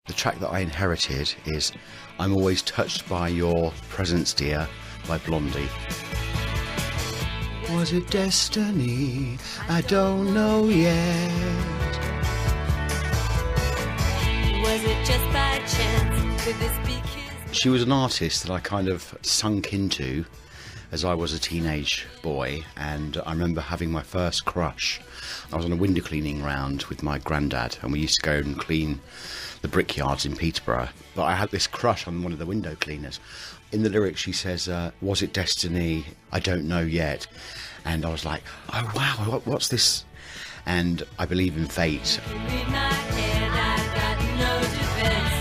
The track that I inherited is I'm Always Touched by Your Presence, Dear, by Blondie. Was it destiny? I don't know yet. Was it just by chance? Could this be kiss? She was an artist that I kind of sunk into as I was a teenage boy, and I remember having my first crush. I was on a window cleaning round with my granddad, and we used to go and clean the brickyards in Peterborough. But I had this crush on one of the window cleaners. In the lyrics she says, was it destiny? I don't know yet. And I was like, oh wow, what's this? And I believe in fate. Read my head, I've got no defense.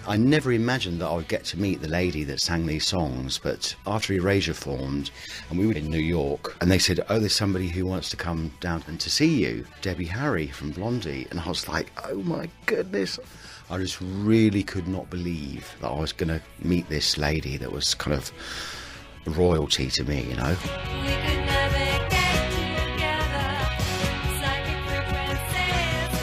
I never imagined that I would get to meet the lady that sang these songs, but after Erasure formed, and we were in New York, and they said, oh, there's somebody who wants to come down and to see you, Debbie Harry from Blondie. And I was like, oh my goodness. I just really could not believe that I was going to meet this lady that was kind of royalty to me, you know. We could never get together. Psychic frequencies.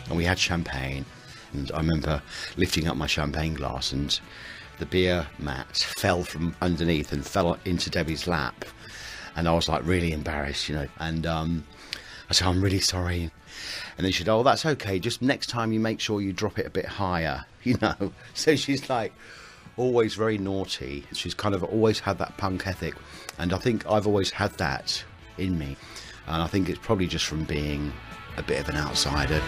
And we had champagne, and I remember lifting up my champagne glass, and the beer mat fell from underneath and fell into Debbie's lap, and I was like really embarrassed, you know. And I said, I'm really sorry. And then she said, oh, that's okay, just next time you make sure you drop it a bit higher, you know. So she's like always very naughty. She's kind of always had that punk ethic, and I think I've always had that in me, and I think it's probably just from being a bit of an outsider.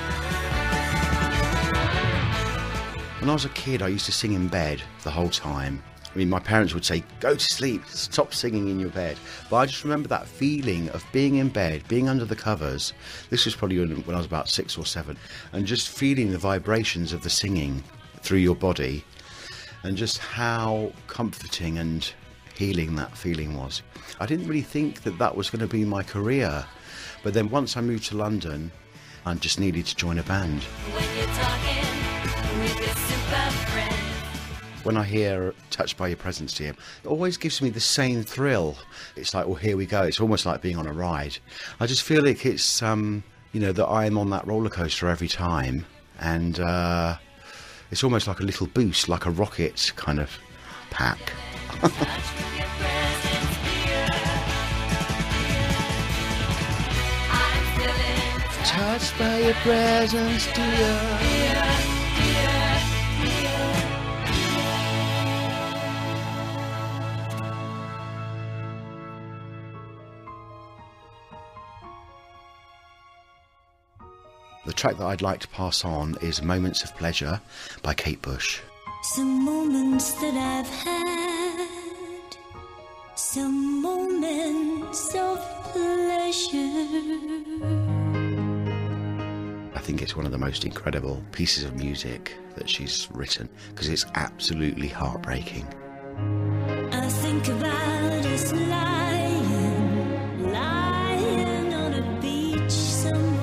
When I was a kid, I used to sing in bed the whole time. I mean, my parents would say, go to sleep, stop singing in your bed. But I just remember that feeling of being in bed, being under the covers. This was probably when I was about 6 or 7. And just feeling the vibrations of the singing through your body, and just how comforting and healing that feeling was. I didn't really think that that was going to be my career. But then once I moved to London, I just needed to join a band. When you're talking with your super friend. When I hear Touched by Your Presence, Dear, it always gives me the same thrill. It's like, well, here we go. It's almost like being on a ride. I just feel like it's, you know, that I'm on that roller coaster every time. And it's almost like a little boost, like a rocket kind of pack. Touched by your presence, dear. The track that I'd like to pass on is Moments of Pleasure by Kate Bush. Some moments that I've had, some moments of pleasure. I think it's one of the most incredible pieces of music that she's written, because it's absolutely heartbreaking. I think about us lying on a beach somewhere.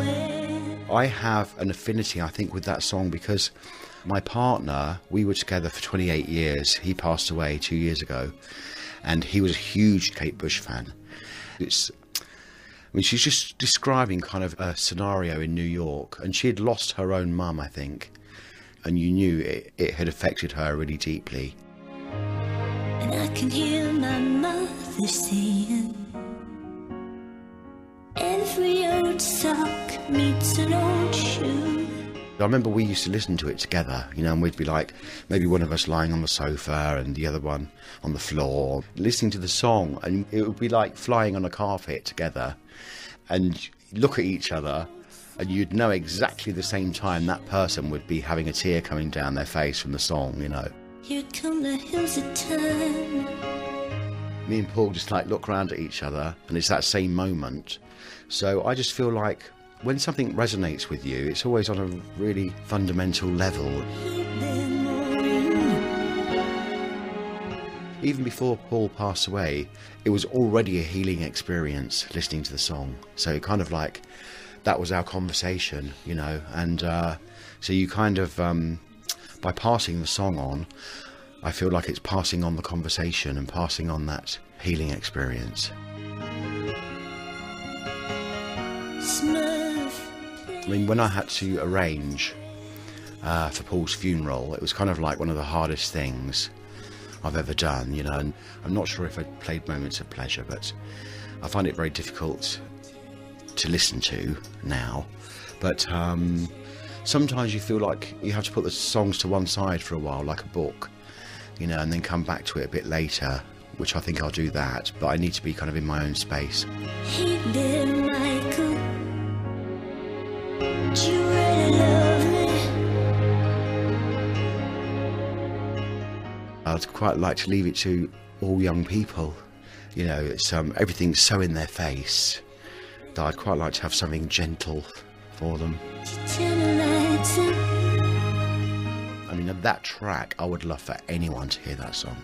I have an affinity, I think, with that song because my partner, we were together for 28 years. He passed away 2 years ago, and he was a huge Kate Bush fan. She's just describing kind of a scenario in New York, and she had lost her own mum, I think, and you knew it had affected her really deeply. And I can hear my mother saying, every old sock meets an old shoe. I remember we used to listen to it together, you know, and we'd be like, maybe one of us lying on the sofa and the other one on the floor, listening to the song, and it would be like flying on a carpet together, and look at each other, and you'd know exactly the same time that person would be having a tear coming down their face from the song, you know. Here'd come the hills of time. Me and Paul just like look around at each other, and it's that same moment. So I just feel like when something resonates with you, it's always on a really fundamental level. Even before Paul passed away, it was already a healing experience listening to the song. So it kind of like, that was our conversation, you know, and so you kind of, by passing the song on, I feel like it's passing on the conversation and passing on that healing experience. Smurf I mean, when I had to arrange for Paul's funeral, it was kind of like one of the hardest things I've ever done, you know, and I'm not sure if I played Moments of Pleasure, but I find it very difficult to listen to now. But sometimes you feel like you have to put the songs to one side for a while, like a book, you know, and then come back to it a bit later, which I think I'll do that, but I need to be kind of in my own space. Hey there, Michael, do you really love me? I'd quite like to leave it to all young people. You know, it's everything's so in their face that I'd quite like to have something gentle for them. Turn the lights on. I mean, that track, I would love for anyone to hear that song.